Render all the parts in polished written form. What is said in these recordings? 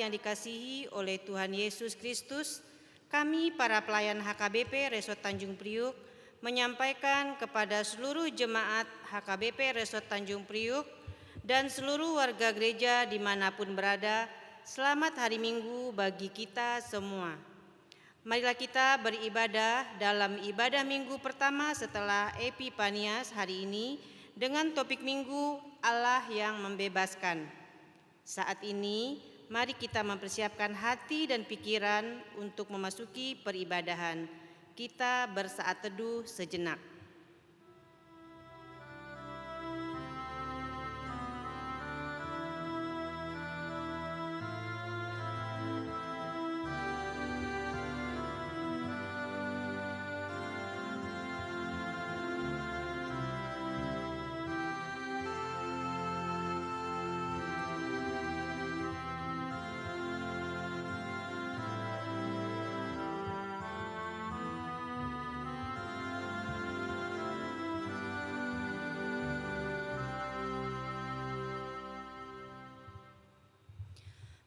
yang dikasihi oleh Tuhan Yesus Kristus, kami para pelayan HKBP Resort Tanjung Priuk menyampaikan kepada seluruh jemaat HKBP Resort Tanjung Priuk dan seluruh warga gereja dimanapun berada, selamat hari Minggu bagi kita semua. Marilah kita beribadah dalam ibadah minggu pertama setelah Epifanias hari ini dengan topik minggu Allah yang membebaskan. Saat ini, mari kita mempersiapkan hati dan pikiran untuk memasuki peribadahan. Kita bersaat teduh sejenak.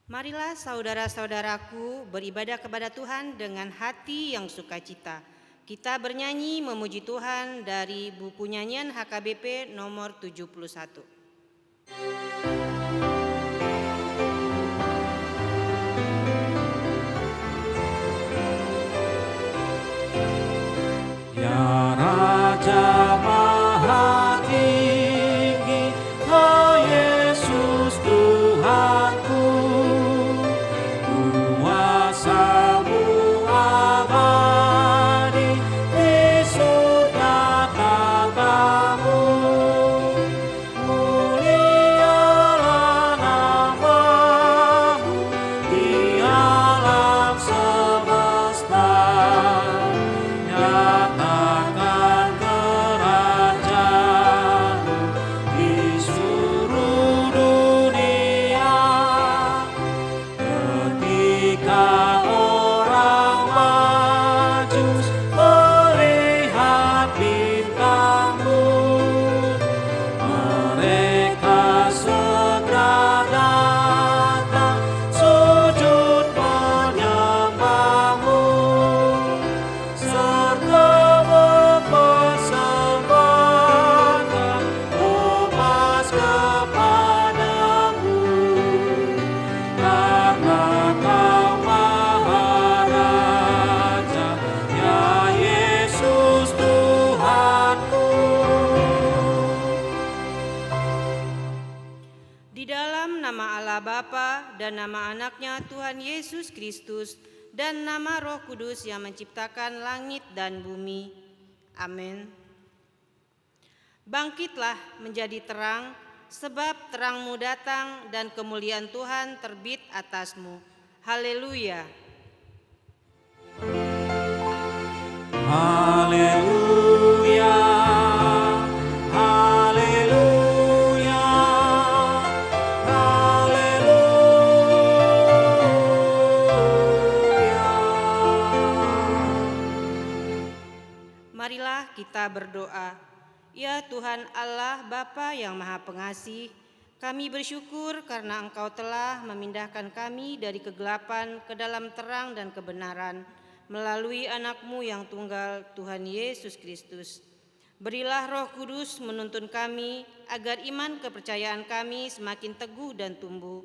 Marilah saudara-saudaraku beribadah kepada Tuhan dengan hati yang sukacita. Kita bernyanyi memuji Tuhan dari buku nyanyian HKBP nomor 71. Ya Raja Maha Tinggi, oh Yesus Tuhanku, kuasa-Mu abadi di surga tatamu. Mulialah nama-Mu di alam semesta. Nyatakan kerajaan-Mu di seluruh dunia. Ketika orang Majus melihat bintang-Mu, mereka segera datang sujud menyembah-Mu, serta mempersembahkan emas kepada-Mu. Karena Kau Maharaja, ya Yesus Tuhanku. Di dalam nama Allah Bapa dan nama anaknya Tuhan Yesus Kristus dan nama Roh Kudus yang menciptakan langit dan bumi. Amin. Bangkitlah menjadi terang, sebab terang-Mu datang dan kemuliaan Tuhan terbit atas-Mu. Haleluya. Haleluya, haleluya, haleluya. Marilah kita berdoa. Ya Tuhan Allah Bapa yang Maha Pengasih, kami bersyukur karena Engkau telah memindahkan kami dari kegelapan ke dalam terang dan kebenaran melalui anak-Mu yang tunggal, Tuhan Yesus Kristus. Berilah Roh Kudus menuntun kami agar iman kepercayaan kami semakin teguh dan tumbuh,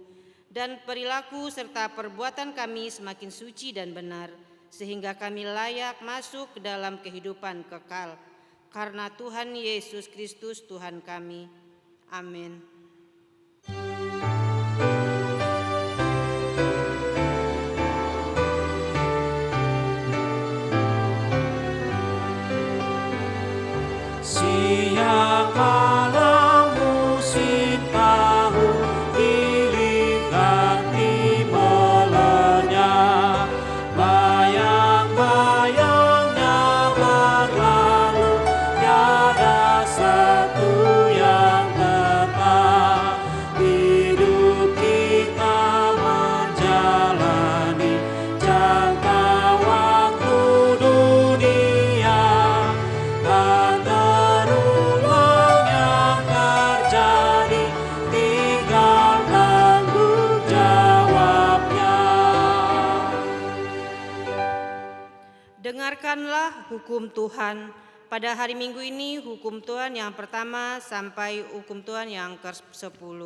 dan perilaku serta perbuatan kami semakin suci dan benar, sehingga kami layak masuk ke dalam kehidupan kekal. Karena Tuhan Yesus Kristus Tuhan kami. Amin. Siang malam musim tahun giling ganti melenyap, bayang-bayangnya berlalu, tiada satu yang tetap. Hidup kita menjalani jangka waktu dunia, tak terulang Dengarkanlah hukum Tuhan. Pada hari Minggu ini hukum Tuhan yang pertama sampai hukum Tuhan yang ke-10.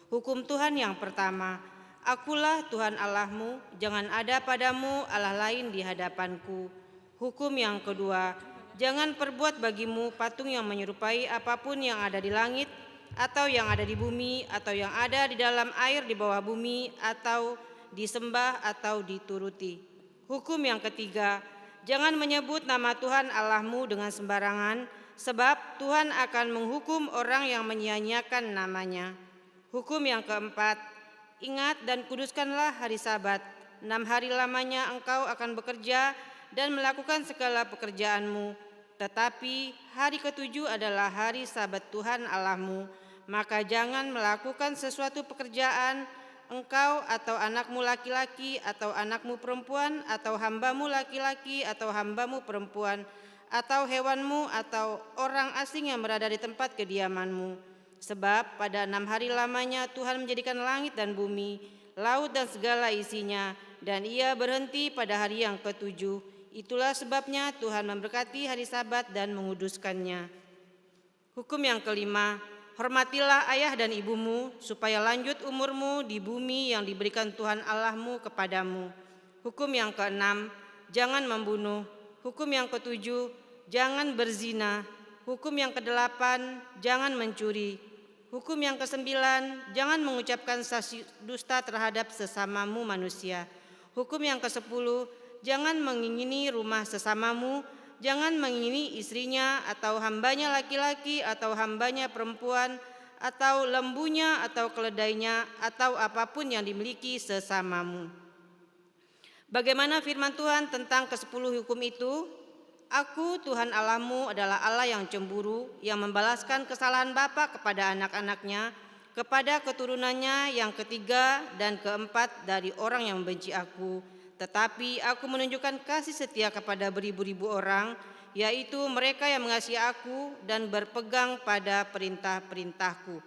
Hukum Tuhan yang pertama, Akulah Tuhan Allahmu, jangan ada padamu Allah lain di hadapanku. Hukum yang kedua, jangan perbuat bagimu patung yang menyerupai apapun yang ada di langit, atau yang ada di bumi, atau yang ada di dalam air di bawah bumi, atau disembah atau dituruti. Hukum yang ketiga, jangan menyebut nama Tuhan Allahmu dengan sembarangan, sebab Tuhan akan menghukum orang yang menyia-nyiakan namanya. Hukum yang keempat, ingat dan kuduskanlah hari Sabat. 6 hari lamanya engkau akan bekerja dan melakukan segala pekerjaanmu. Tetapi hari ke-7 adalah hari Sabat Tuhan Allahmu. Maka jangan melakukan sesuatu pekerjaan, engkau atau anakmu laki-laki atau anakmu perempuan atau hambamu laki-laki atau hambamu perempuan atau hewanmu atau orang asing yang berada di tempat kediamanmu. Sebab pada 6 hari lamanya Tuhan menjadikan langit dan bumi, laut dan segala isinya, dan Ia berhenti pada hari yang ke-7. Itulah sebabnya Tuhan memberkati hari Sabat dan menguduskannya. Hukum yang kelima, hormatilah ayah dan ibumu, supaya lanjut umurmu di bumi yang diberikan Tuhan Allahmu kepadamu. Hukum yang keenam, jangan membunuh. Hukum yang ketujuh, jangan berzina. Hukum yang kedelapan, jangan mencuri. Hukum yang kesembilan, jangan mengucapkan saksi dusta terhadap sesamamu manusia. Hukum yang ke-10, jangan mengingini rumah sesamamu. Jangan mengingini istrinya atau hambanya laki-laki atau hambanya perempuan atau lembunya atau keledainya atau apapun yang dimiliki sesamamu. Bagaimana firman Tuhan tentang ke-10 hukum itu? Aku Tuhan Allahmu adalah Allah yang cemburu, yang membalaskan kesalahan bapa kepada anak-anaknya, kepada keturunannya yang ketiga dan keempat dari orang yang membenci aku. Tetapi aku menunjukkan kasih setia kepada beribu-ribu orang, yaitu mereka yang mengasihi aku dan berpegang pada perintah-perintahku.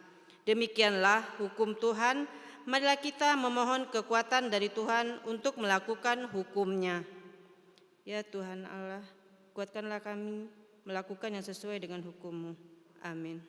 Demikianlah hukum Tuhan, marilah kita memohon kekuatan dari Tuhan untuk melakukan hukum-Nya. Ya Tuhan Allah, kuatkanlah kami melakukan yang sesuai dengan hukum-Mu. Amin.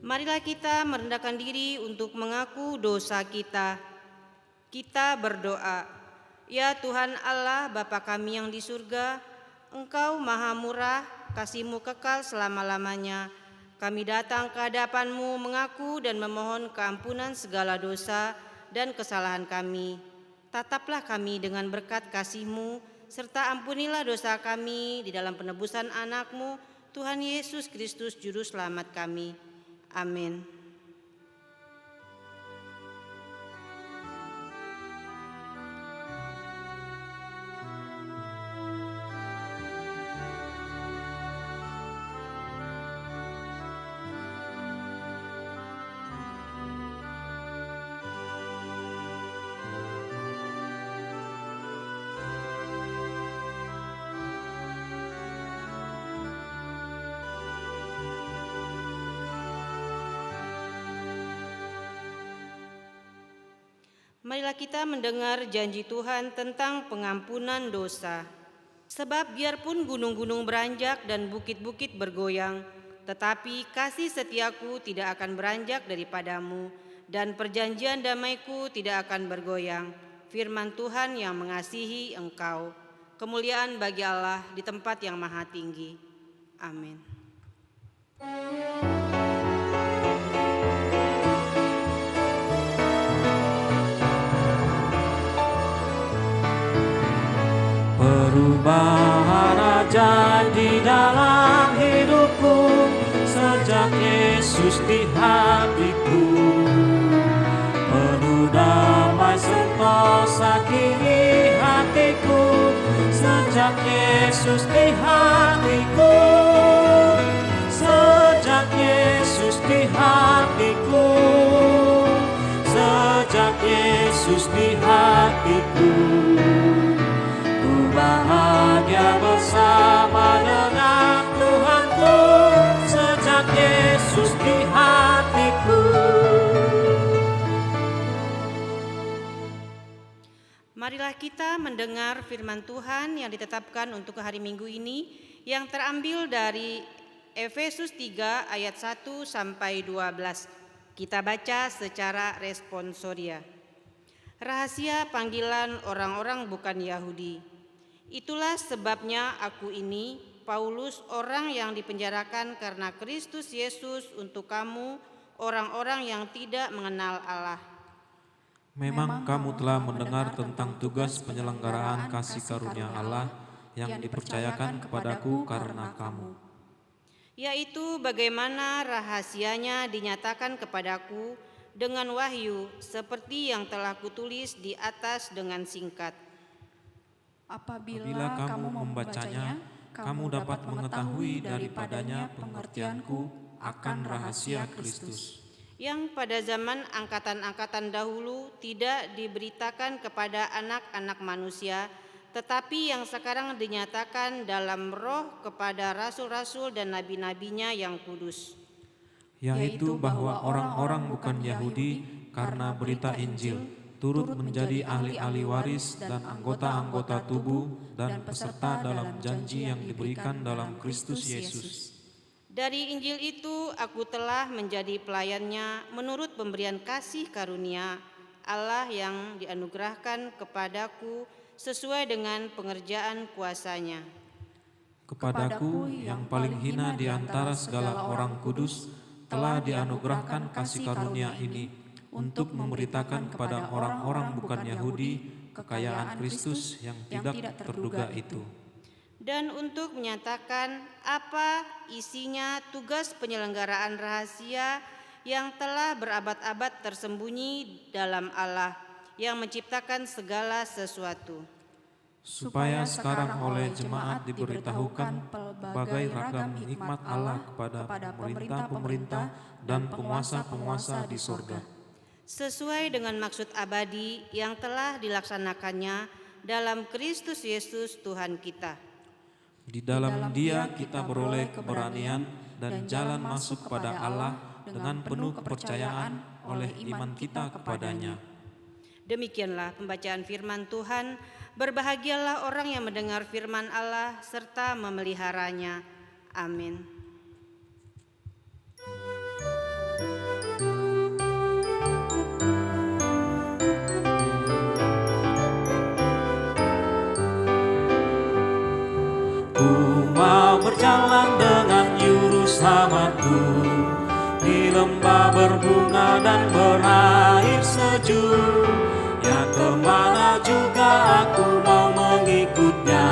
Marilah kita merendahkan diri untuk mengaku dosa kita. Kita berdoa. Ya Tuhan Allah Bapa kami yang di surga, Engkau maha murah, kasih-Mu kekal selama-lamanya. Kami datang ke hadapan-Mu mengaku dan memohon keampunan segala dosa dan kesalahan kami. Tataplah kami dengan berkat kasih-Mu, serta ampunilah dosa kami di dalam penebusan anak-Mu, Tuhan Yesus Kristus Juru Selamat kami. Amin. Marilah kita mendengar janji Tuhan tentang pengampunan dosa. Sebab biarpun gunung-gunung beranjak dan bukit-bukit bergoyang, tetapi kasih setiaku tidak akan beranjak daripadamu, dan perjanjian damaiku tidak akan bergoyang. Firman Tuhan yang mengasihi engkau. Kemuliaan bagi Allah di tempat yang maha tinggi. Amin. Perubahan jadi dalam hidupku sejak Yesus di hatiku. Penuh damai sentosa kini hatiku sejak Yesus di hatiku. Sejak Yesus di hatiku. Sejak Yesus di hatiku. Bahagia bersama dengan Tuhanku sejak Yesus di hatiku. Marilah kita mendengar firman Tuhan yang ditetapkan untuk hari Minggu ini yang terambil dari Efesus 3 ayat 1 sampai 12. Kita baca secara responsoria. Rahasia panggilan orang-orang bukan Yahudi. Itulah sebabnya aku ini, Paulus, orang yang dipenjarakan karena Kristus Yesus untuk kamu, orang-orang yang tidak mengenal Allah. Memang kamu telah mendengar tentang tugas penyelenggaraan kasih karunia Allah yang dipercayakan kepadaku karena kamu. Yaitu bagaimana rahasianya dinyatakan kepadaku dengan wahyu, seperti yang telah kutulis di atas dengan singkat. Apabila kamu membacanya, kamu dapat mengetahui daripadanya pengertianku akan rahasia Kristus, yang pada zaman angkatan-angkatan dahulu tidak diberitakan kepada anak-anak manusia, tetapi yang sekarang dinyatakan dalam roh kepada rasul-rasul dan nabi-nabinya yang kudus. yaitu bahwa orang-orang bukan Yahudi karena berita Injil turut menjadi ahli-ahli waris dan anggota-anggota tubuh dan peserta dalam janji yang diberikan dalam Kristus Yesus. Dari Injil itu aku telah menjadi pelayannya menurut pemberian kasih karunia Allah yang dianugerahkan kepadaku sesuai dengan pengerjaan kuasa-Nya. Kepadaku yang paling hina di antara segala orang kudus telah dianugerahkan kasih karunia ini untuk memberitakan kepada orang-orang bukan Yahudi kekayaan Kristus yang tidak terduga itu. Dan untuk menyatakan apa isinya tugas penyelenggaraan rahasia yang telah berabad-abad tersembunyi dalam Allah yang menciptakan segala sesuatu. Supaya sekarang oleh jemaat diberitahukan berbagai ragam hikmat Allah kepada pemerintah-pemerintah dan penguasa-penguasa di sorga, sesuai dengan maksud abadi yang telah dilaksanakannya dalam Kristus Yesus Tuhan kita. Di dalam Dia kita beroleh keberanian dan jalan masuk kepada Allah dengan penuh kepercayaan oleh iman kita kepadanya. Demikianlah pembacaan firman Tuhan. Berbahagialah orang yang mendengar firman Allah serta memeliharanya. Amin. Ku mau berjalan dengan jurus selamatku di lembah berbunga dan berair sejuk. Ya kemana juga aku mau mengikutnya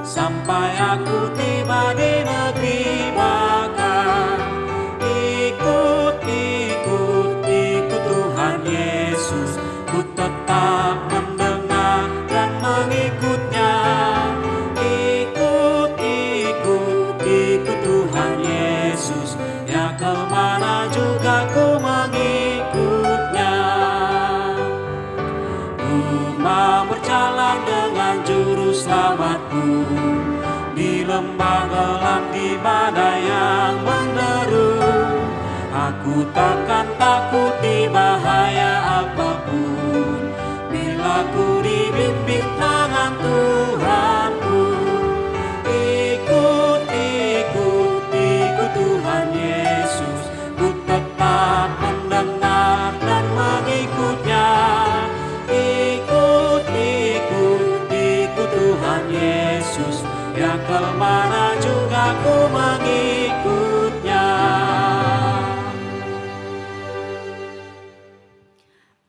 sampai aku tiba di negeri makan. Ikut Tuhan Yesus, ku tetap mendengar dan mengikutnya. Ikut Tuhan Yesus, ya kemana juga ku mengikutnya. Mau berjalan dengan juru selamatku di lembah gelap, di badai yang menderu. Aku takkan takuti bahaya apapun,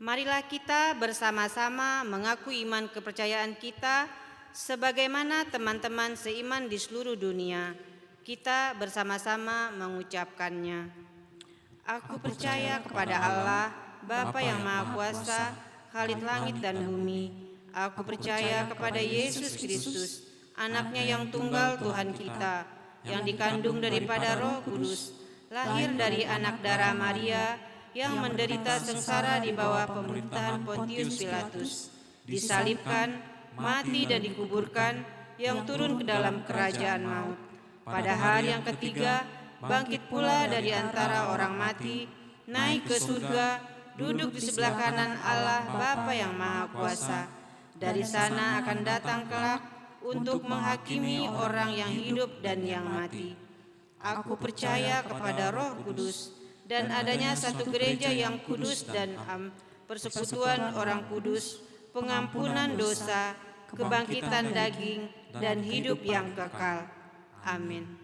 Marilah kita bersama-sama mengaku iman kepercayaan kita sebagaimana teman-teman seiman di seluruh dunia. Kita bersama-sama mengucapkannya. Aku percaya kepada Allah, Bapa yang Maha Kuasa, Khalid langit dan bumi. Aku percaya kepada Yesus Kristus, Anaknya yang tunggal Tuhan kita, yang dikandung daripada Roh Kudus, lahir dari anak darah Maria, yang menderita sengsara di bawah pemerintahan Pontius Pilatus, disalibkan, mati dan dikuburkan, yang turun ke dalam kerajaan maut. Pada hari yang ketiga, bangkit pula dari antara orang mati, naik ke surga, duduk di sebelah kanan Allah Bapa yang Maha Kuasa. Dari sana akan datang kelak untuk menghakimi orang yang hidup dan yang mati. Aku percaya kepada Roh Kudus dan adanya satu gereja yang kudus dan persekutuan orang kudus, pengampunan dosa, kebangkitan daging, dan hidup yang kekal. Amin.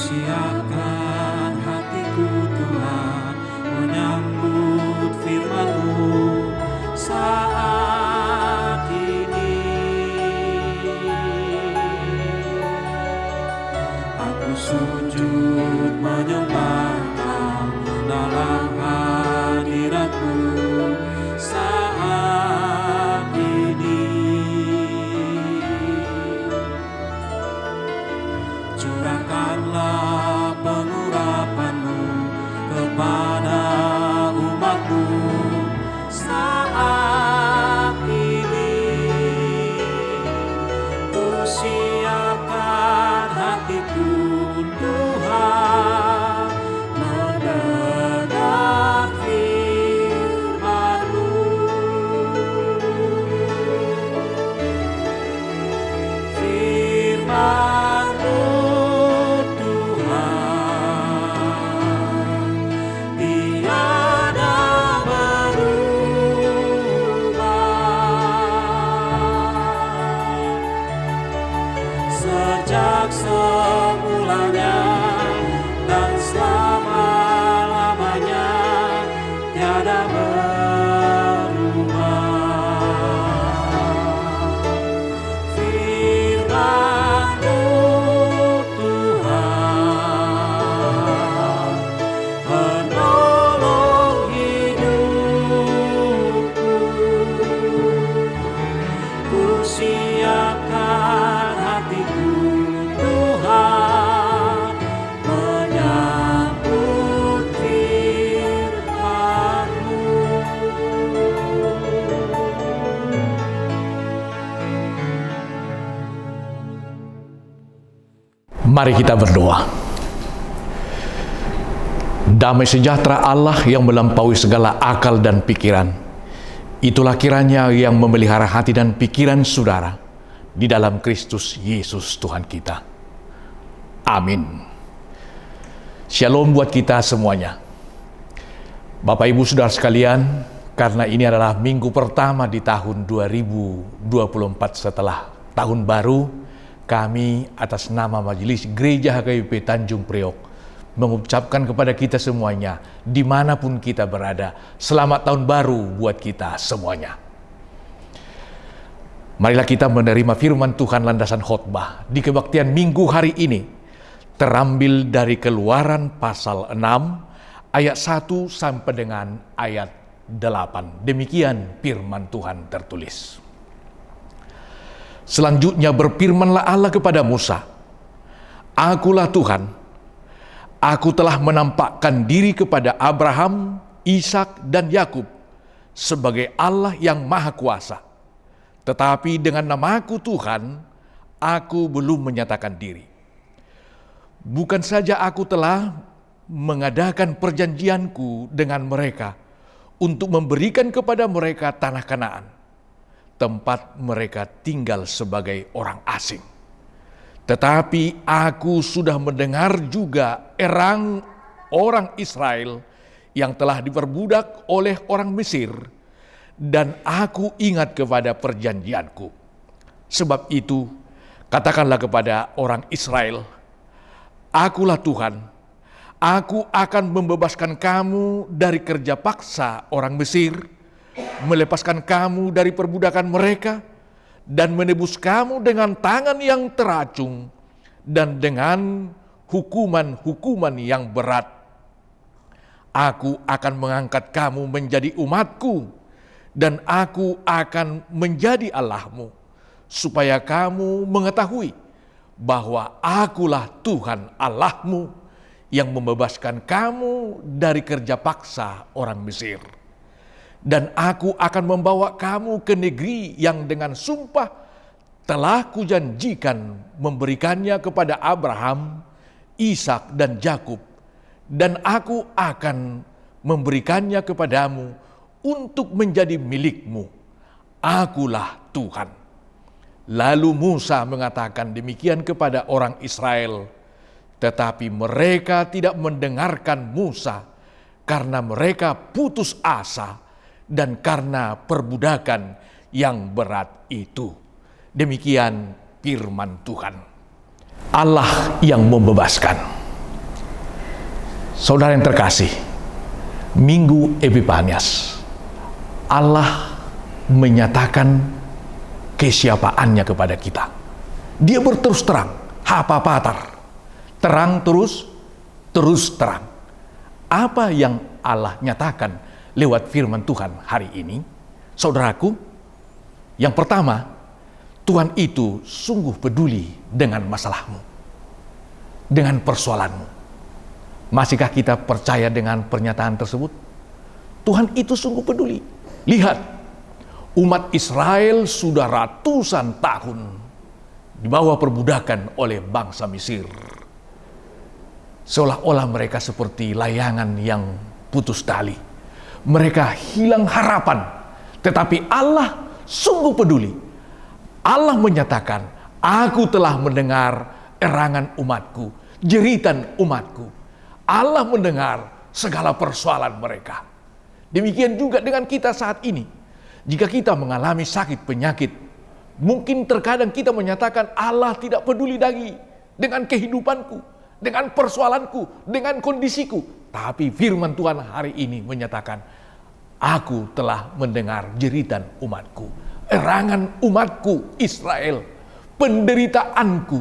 Siapkan hatiku Tuhan menyambut firman-Mu saat ini. Aku sujud menyembah Kau dalam hadirat-Mu saat ini. Curahkanlah pengurapan-Mu kepada umat-Mu saat ini. Ku siapkan hatiku Tuhan mendengar firman-Mu. Firman-Mu semulanya dan selama-lamanya tiada berubah. Firman-Mu Tuhan penolong hidupku. Ku siapkan hatiku Tuhan menyambut firman-Mu. Mari kita berdoa. Damai sejahtera Allah yang melampaui segala akal dan pikiran, itulah kiranya yang memelihara hati dan pikiran saudara di dalam Kristus Yesus Tuhan kita. Amin. Shalom buat kita semuanya. Bapak Ibu Saudara sekalian, karena ini adalah minggu pertama di tahun 2024 setelah tahun baru, kami atas nama Majelis Gereja HKBP Tanjung Priok mengucapkan kepada kita semuanya, dimanapun kita berada, selamat tahun baru buat kita semuanya. Marilah kita menerima firman Tuhan landasan khotbah di kebaktian minggu hari ini, terambil dari Keluaran pasal 6 ayat 1 sampai dengan ayat 8. Demikian firman Tuhan tertulis. Selanjutnya berfirmanlah Allah kepada Musa, "Akulah Tuhan, aku telah menampakkan diri kepada Abraham, Ishak dan Yakub sebagai Allah yang Maha Kuasa. Tetapi dengan namaku Tuhan, aku belum menyatakan diri. Bukan saja aku telah mengadakan perjanjianku dengan mereka untuk memberikan kepada mereka tanah Kanaan, tempat mereka tinggal sebagai orang asing. Tetapi aku sudah mendengar juga erang orang Israel yang telah diperbudak oleh orang Mesir, dan aku ingat kepada perjanjianku. Sebab itu, katakanlah kepada orang Israel, akulah Tuhan, aku akan membebaskan kamu dari kerja paksa orang Mesir, melepaskan kamu dari perbudakan mereka, dan menebus kamu dengan tangan yang teracung dan dengan hukuman-hukuman yang berat. Aku akan mengangkat kamu menjadi umatku, dan aku akan menjadi Allahmu, supaya kamu mengetahui bahwa akulah Tuhan Allahmu yang membebaskan kamu dari kerja paksa orang Mesir. Dan aku akan membawa kamu ke negeri yang dengan sumpah telah kujanjikan memberikannya kepada Abraham, Ishak dan Yakub, dan aku akan memberikannya kepadamu untuk menjadi milikmu. Akulah Tuhan. Lalu Musa mengatakan demikian kepada orang Israel, tetapi mereka tidak mendengarkan Musa karena mereka putus asa dan karena perbudakan yang berat itu. Demikian firman Tuhan. Allah yang membebaskan. Saudara yang terkasih, Minggu Epifanias, Allah menyatakan kesiapaannya kepada kita. Dia berterus terang, hapa patar, terang terus terang. Apa yang Allah nyatakan lewat firman Tuhan hari ini, saudaraku? Yang pertama, Tuhan itu sungguh peduli dengan masalahmu, dengan persoalanmu. Masihkah kita percaya dengan pernyataan tersebut? Tuhan itu sungguh peduli. Lihat, umat Israel sudah ratusan tahun di bawah perbudakan oleh bangsa Mesir. Seolah-olah mereka seperti layangan yang putus tali. Mereka hilang harapan, tetapi Allah sungguh peduli. Allah menyatakan, aku telah mendengar erangan umatku, jeritan umatku. Allah mendengar segala persoalan mereka. Demikian juga dengan kita saat ini. Jika kita mengalami sakit penyakit, mungkin terkadang kita menyatakan Allah tidak peduli lagi dengan kehidupanku, dengan persoalanku, dengan kondisiku. Tapi firman Tuhan hari ini menyatakan, aku telah mendengar jeritan umatku, erangan umatku Israel, penderitaanku,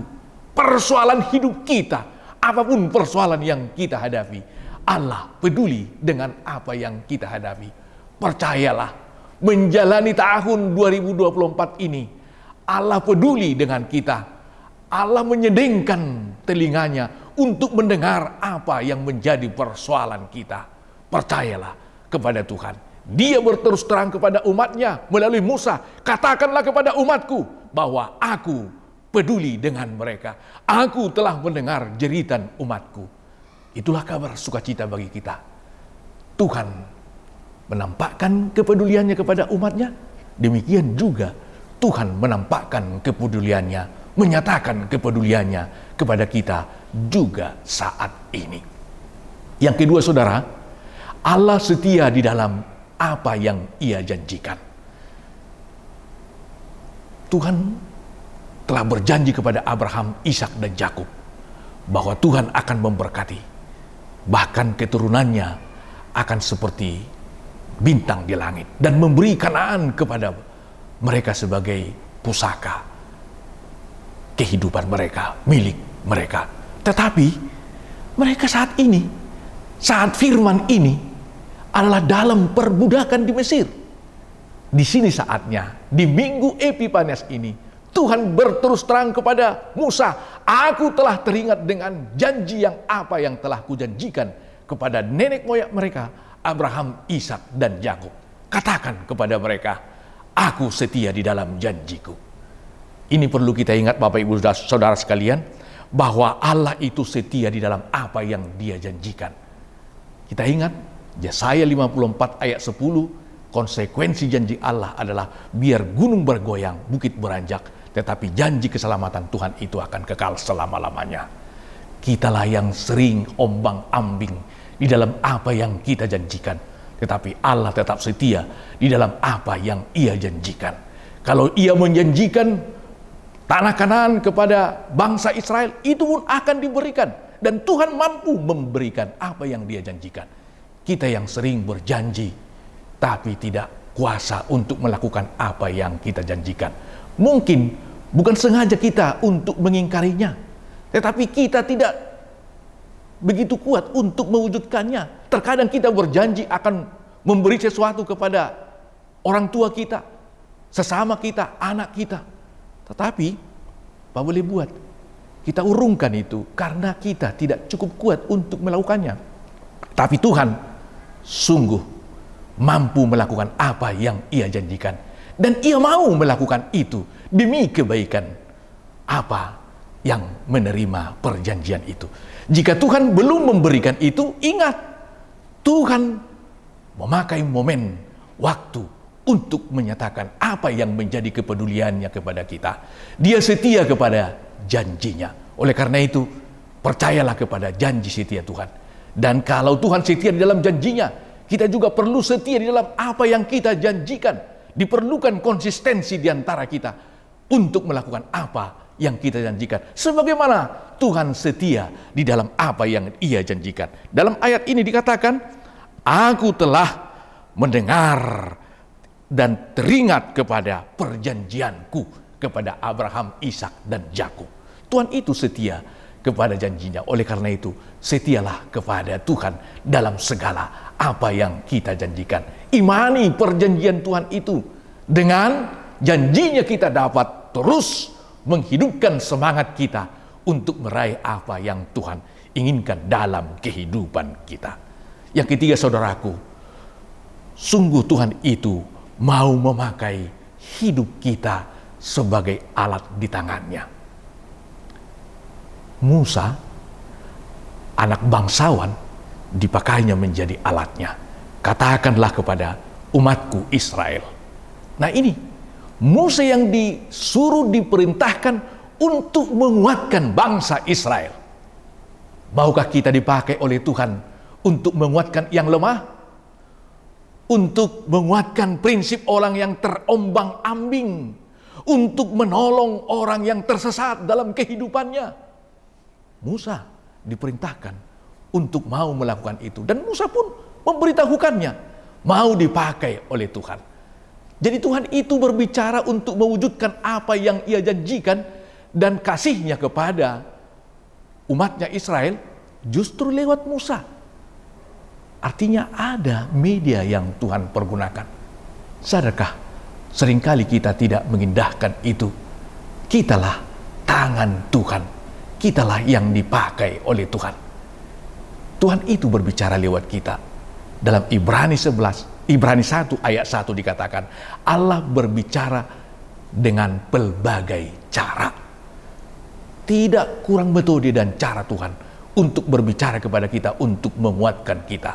persoalan hidup kita, apapun persoalan yang kita hadapi, Allah peduli dengan apa yang kita hadapi. Percayalah, menjalani tahun 2024 ini, Allah peduli dengan kita. Allah menyedengkan telinganya untuk mendengar apa yang menjadi persoalan kita. Percayalah kepada Tuhan. Dia berterus terang kepada umatnya melalui Musa. Katakanlah kepada umatku bahwa aku peduli dengan mereka. Aku telah mendengar jeritan umatku. Itulah kabar sukacita bagi kita. Tuhan menampakkan kepeduliannya kepada umatnya. Demikian juga Tuhan menampakkan kepeduliannya, menyatakan kepeduliannya kepada kita juga saat ini. Yang kedua, saudara, Allah setia di dalam apa yang Ia janjikan. Tuhan telah berjanji kepada Abraham, Ishak dan Yakub bahwa Tuhan akan memberkati, bahkan keturunannya akan seperti bintang di langit, dan memberi Kanaan kepada mereka sebagai pusaka kehidupan mereka, milik mereka. Tetapi mereka saat ini, saat firman ini adalah dalam perbudakan di Mesir. Di sini saatnya, di Minggu Epifanias ini, Tuhan berterus terang kepada Musa, aku telah teringat dengan janji yang apa yang telah kujanjikan kepada nenek moyang mereka, Abraham, Ishak dan Yakub. Katakan kepada mereka, aku setia di dalam janjiku. Ini perlu kita ingat Bapak Ibu Saudara sekalian, bahwa Allah itu setia di dalam apa yang Dia janjikan. Kita ingat Yesaya 54 ayat 10, konsekuensi janji Allah adalah biar gunung bergoyang, bukit beranjak, tetapi janji keselamatan Tuhan itu akan kekal selama-lamanya. Kitalah yang sering ombang-ambing, di dalam apa yang kita janjikan. Tetapi Allah tetap setia di dalam apa yang Ia janjikan. Kalau Ia menjanjikan tanah Kanaan kepada bangsa Israel, itu pun akan diberikan. Dan Tuhan mampu memberikan apa yang Dia janjikan. Kita yang sering berjanji, tapi tidak kuasa untuk melakukan apa yang kita janjikan. Mungkin bukan sengaja kita untuk mengingkarinya, tetapi kita tidak begitu kuat untuk mewujudkannya. Terkadang kita berjanji akan memberi sesuatu kepada orang tua kita, sesama kita, anak kita. Tetapi, apa boleh buat? Kita urungkan itu karena kita tidak cukup kuat untuk melakukannya. Tapi Tuhan sungguh mampu melakukan apa yang Ia janjikan. Dan Ia mau melakukan itu demi kebaikan apa yang menerima perjanjian itu. Jika Tuhan belum memberikan itu, ingat, Tuhan memakai momen waktu untuk menyatakan apa yang menjadi kepeduliannya kepada kita. Dia setia kepada janjinya. Oleh karena itu, percayalah kepada janji setia Tuhan. Dan kalau Tuhan setia di dalam janjinya, kita juga perlu setia di dalam apa yang kita janjikan. Diperlukan konsistensi di antara kita untuk melakukan apa yang kita janjikan. Sebagaimana Tuhan setia di dalam apa yang Ia janjikan. Dalam ayat ini dikatakan, aku telah mendengar dan teringat kepada perjanjianku kepada Abraham, Ishak, dan Yakub. Tuhan itu setia kepada janjinya. Oleh karena itu, setialah kepada Tuhan dalam segala apa yang kita janjikan. Imani perjanjian Tuhan itu. Dengan janjinya kita dapat terus menghidupkan semangat kita untuk meraih apa yang Tuhan inginkan dalam kehidupan kita. Yang ketiga, saudaraku, sungguh Tuhan itu mau memakai hidup kita sebagai alat di tangannya. Musa, anak bangsawan, dipakainya menjadi alatnya. Katakanlah kepada umatku Israel. Nah ini, Musa yang disuruh diperintahkan untuk menguatkan bangsa Israel. Maukah kita dipakai oleh Tuhan untuk menguatkan yang lemah? Untuk menguatkan prinsip orang yang terombang-ambing, untuk menolong orang yang tersesat dalam kehidupannya. Musa diperintahkan untuk mau melakukan itu, dan Musa pun memberitahukannya, mau dipakai oleh Tuhan. Jadi Tuhan itu berbicara untuk mewujudkan apa yang Ia janjikan dan kasih-Nya kepada umatnya Israel justru lewat Musa. Artinya ada media yang Tuhan pergunakan. Sadarkah seringkali kita tidak mengindahkan itu? Kitalah tangan Tuhan. Kitalah yang dipakai oleh Tuhan. Tuhan itu berbicara lewat kita. Dalam Ibrani 1 ayat 1 dikatakan, Allah berbicara dengan pelbagai cara. Tidak kurang metode dan cara Tuhan untuk berbicara kepada kita, untuk menguatkan kita.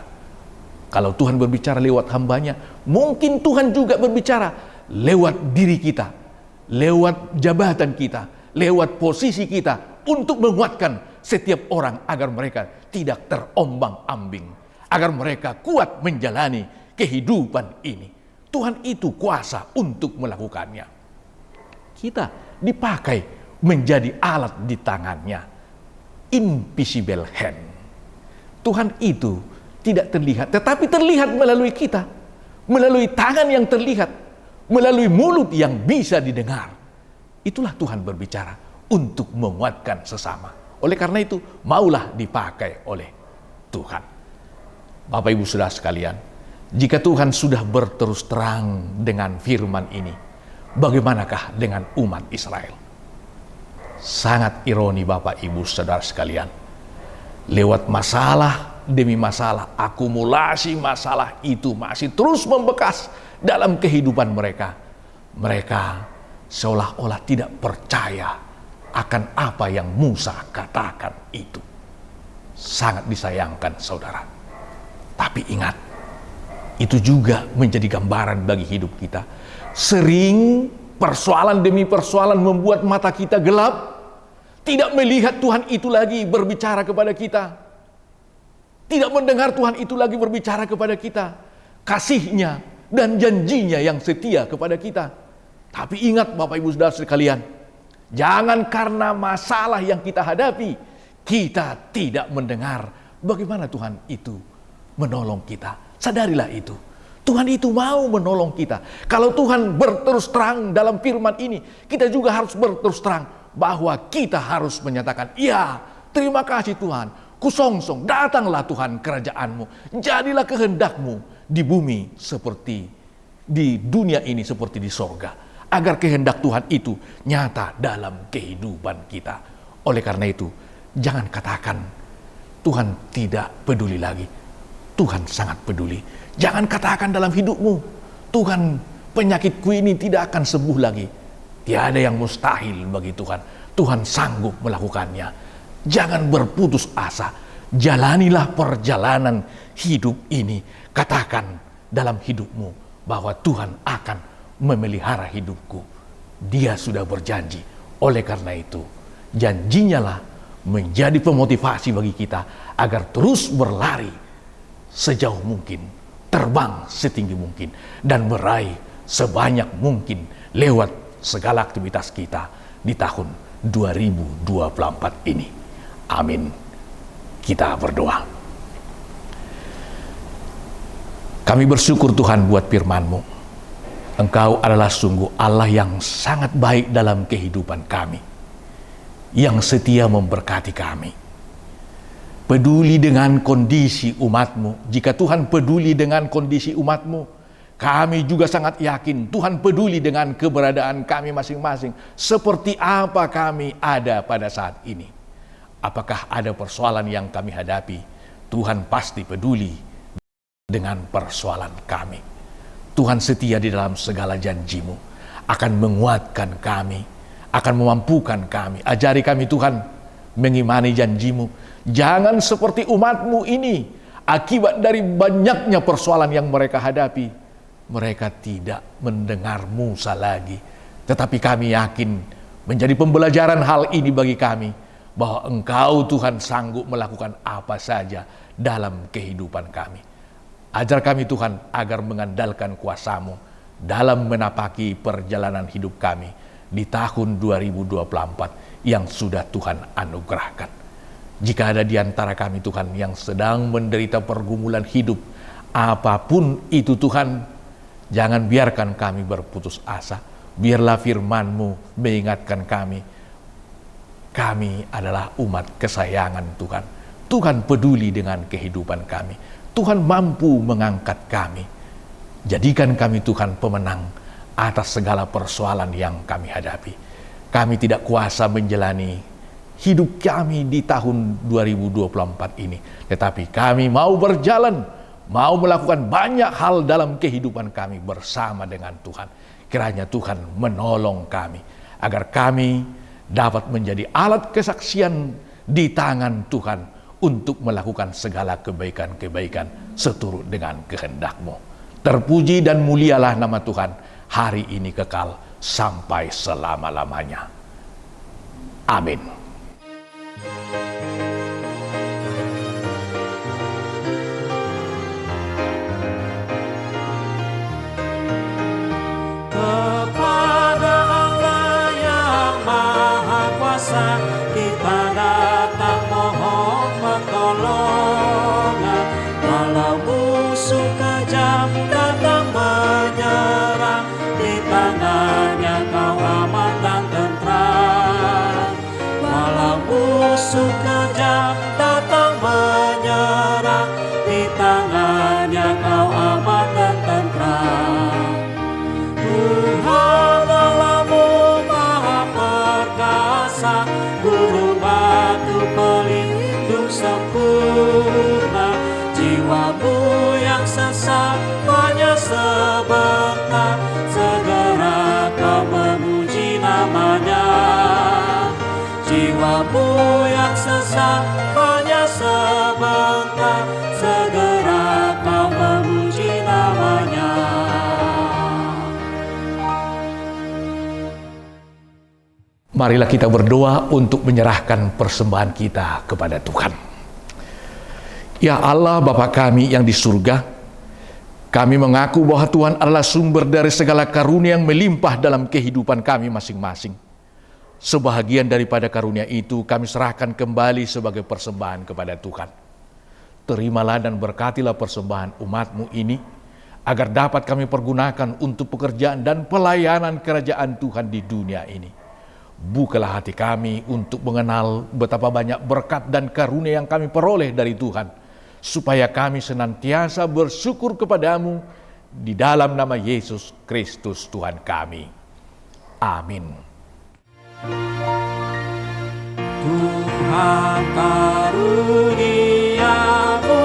Kalau Tuhan berbicara lewat hambanya, mungkin Tuhan juga berbicara lewat diri kita, lewat jabatan kita, lewat posisi kita, untuk menguatkan setiap orang agar mereka tidak terombang-ambing, agar mereka kuat menjalani kehidupan ini. Tuhan itu kuasa untuk melakukannya. Kita dipakai menjadi alat di tangannya. Invisible hand. Tuhan itu tidak terlihat, tetapi terlihat melalui kita, melalui tangan yang terlihat, melalui mulut yang bisa didengar. Itulah Tuhan berbicara untuk menguatkan sesama. Oleh karena itu, maulah dipakai oleh Tuhan. Bapak Ibu Saudara sekalian, jika Tuhan sudah berterus terang dengan firman ini, bagaimanakah dengan umat Israel? Sangat ironi Bapak Ibu Saudara sekalian. Lewat masalah demi masalah, akumulasi masalah itu masih terus membekas dalam kehidupan mereka. Mereka seolah-olah tidak percaya akan apa yang Musa katakan itu. Sangat disayangkan saudara. Tapi ingat, itu juga menjadi gambaran bagi hidup kita. Sering persoalan demi persoalan membuat mata kita gelap, tidak melihat Tuhan itu lagi berbicara kepada kita. Tidak mendengar Tuhan itu lagi berbicara kepada kita kasih-Nya dan janji-Nya yang setia kepada kita. Tapi ingat Bapak Ibu Saudara sekalian, jangan karena masalah yang kita hadapi, kita tidak mendengar bagaimana Tuhan itu menolong kita. Sadarilah itu. Tuhan itu mau menolong kita. Kalau Tuhan berterus terang dalam firman ini, kita juga harus berterus terang bahwa kita harus menyatakan, ya, terima kasih Tuhan, kusongsong, datanglah Tuhan kerajaan-Mu, jadilah kehendak-Mu di bumi seperti di dunia ini, seperti di sorga, agar kehendak Tuhan itu nyata dalam kehidupan kita. Oleh karena itu, jangan katakan Tuhan tidak peduli lagi. Tuhan sangat peduli. Jangan katakan dalam hidupmu, Tuhan, penyakitku ini tidak akan sembuh lagi. Tiada yang mustahil bagi Tuhan. Tuhan sanggup melakukannya. Jangan berputus asa. Jalanilah perjalanan hidup ini. Katakan dalam hidupmu bahwa Tuhan akan memelihara hidupku. Dia sudah berjanji. Oleh karena itu, janjinya lah menjadi pemotivasi bagi kita agar terus berlari sejauh mungkin, terbang setinggi mungkin, dan meraih sebanyak mungkin lewat segala aktivitas kita di tahun 2024 ini. Amin. Kita berdoa. Kami bersyukur Tuhan buat firman-Mu. Engkau adalah sungguh Allah yang sangat baik dalam kehidupan kami, yang setia memberkati kami. Peduli dengan kondisi umat-Mu. Jika Tuhan peduli dengan kondisi umat-Mu, kami juga sangat yakin Tuhan peduli dengan keberadaan kami masing-masing. Seperti apa kami ada pada saat ini. Apakah ada persoalan yang kami hadapi? Tuhan pasti peduli dengan persoalan kami. Tuhan setia di dalam segala janji-Mu, akan menguatkan kami, akan memampukan kami. Ajari kami Tuhan mengimani janji-Mu. Jangan seperti umat-Mu ini, akibat dari banyaknya persoalan yang mereka hadapi, mereka tidak mendengar Musa lagi. Tetapi kami yakin menjadi pembelajaran hal ini bagi kami, bahwa Engkau Tuhan sanggup melakukan apa saja dalam kehidupan kami. Ajar kami Tuhan agar mengandalkan kuasa-Mu dalam menapaki perjalanan hidup kami di tahun 2024 yang sudah Tuhan anugerahkan. Jika ada di antara kami Tuhan yang sedang menderita pergumulan hidup, apapun itu Tuhan, jangan biarkan kami berputus asa. Biarlah firman-Mu mengingatkan kami adalah umat kesayangan Tuhan. Tuhan peduli dengan kehidupan kami. Tuhan mampu mengangkat kami. Jadikan kami Tuhan pemenang atas segala persoalan yang kami hadapi. Kami tidak kuasa menjalani hidup kami di tahun 2024 ini. Tetapi kami mau berjalan, mau melakukan banyak hal dalam kehidupan kami bersama dengan Tuhan. Kiranya Tuhan menolong kami, agar kami dapat menjadi alat kesaksian di tangan Tuhan untuk melakukan segala kebaikan-kebaikan seturut dengan kehendak-Mu. Terpuji dan mulialah nama Tuhan hari ini kekal sampai selama-lamanya. Amin. Kepada Allah yang Maha Kuasa kita datang mohon pertolongan. Walau musuh kejam datang menyerang, di tangannya Kau aman dan tentram. Walau musuh kejam datang menyerang, di tangannya Kau aman dan tentram. Tuhan Allahmu Maha Perkasa, gunung batu pelindung sempurna. Jiwamu yang sesat hanya sebentar, segera Kau memuji namanya. Jiwamu yang sesat hanya sebentar, segera Kau memuji namanya. Marilah kita berdoa untuk menyerahkan persembahan kita kepada Tuhan. Ya Allah Bapa kami yang di surga, kami mengaku bahwa Tuhan adalah sumber dari segala karunia yang melimpah dalam kehidupan kami masing-masing. Sebahagian daripada karunia itu kami serahkan kembali sebagai persembahan kepada Tuhan. Terimalah dan berkatilah persembahan umat-Mu ini, agar dapat kami pergunakan untuk pekerjaan dan pelayanan kerajaan Tuhan di dunia ini. Bukalah hati kami untuk mengenal betapa banyak berkat dan karunia yang kami peroleh dari Tuhan, supaya kami senantiasa bersyukur kepadamu di dalam nama Yesus Kristus Tuhan kami. Amin. Tuhan karuniamu,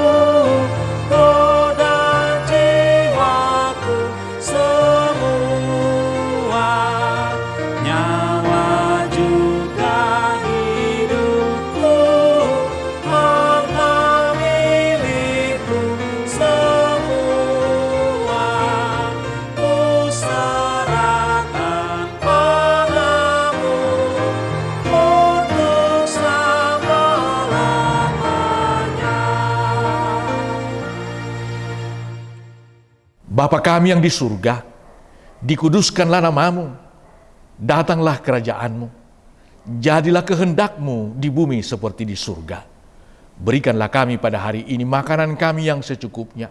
roh dan jiwaku semua, nyawa juga hidupku, harta milikku semua, ku serahkan padamu untuk selama-lamanya. Bapa kami yang di surga, dikuduskanlah namamu, datanglah kerajaanmu, jadilah kehendak-Mu di bumi seperti di surga. Berikanlah kami pada hari ini makanan kami yang secukupnya,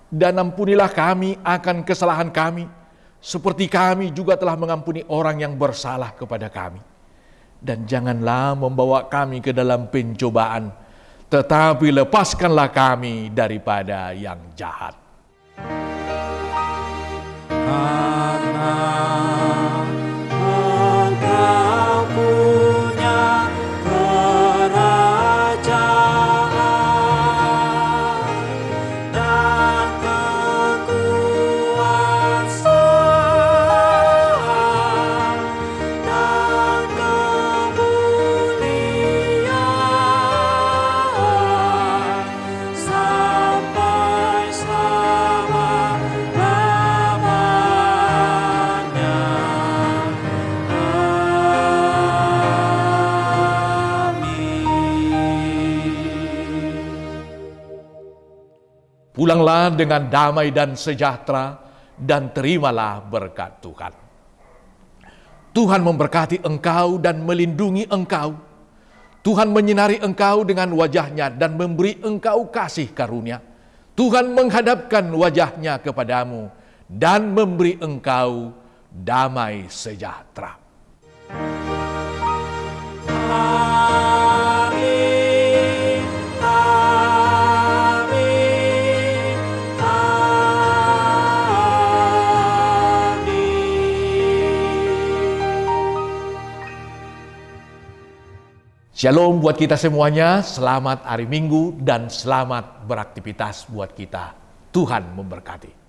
dan ampunilah kami akan kesalahan kami, seperti kami juga telah mengampuni orang yang bersalah kepada kami. Dan janganlah membawa kami ke dalam pencobaan, tetapi lepaskanlah kami daripada yang jahat. Karena Engkau punya kerajaan dan kekuasaan dan kemuliaan sampai selama-lamanya. Pulanglah dengan damai dan sejahtera, dan terimalah berkat Tuhan. Tuhan memberkati engkau dan melindungi engkau. Tuhan menyinari engkau dengan wajah-Nya dan memberi engkau kasih karunia. Tuhan menghadapkan wajah-Nya kepadamu dan memberi engkau damai sejahtera. Amin, amin, amin. Shalom buat kita semuanya, selamat hari Minggu dan selamat beraktivitas buat kita. Tuhan memberkati.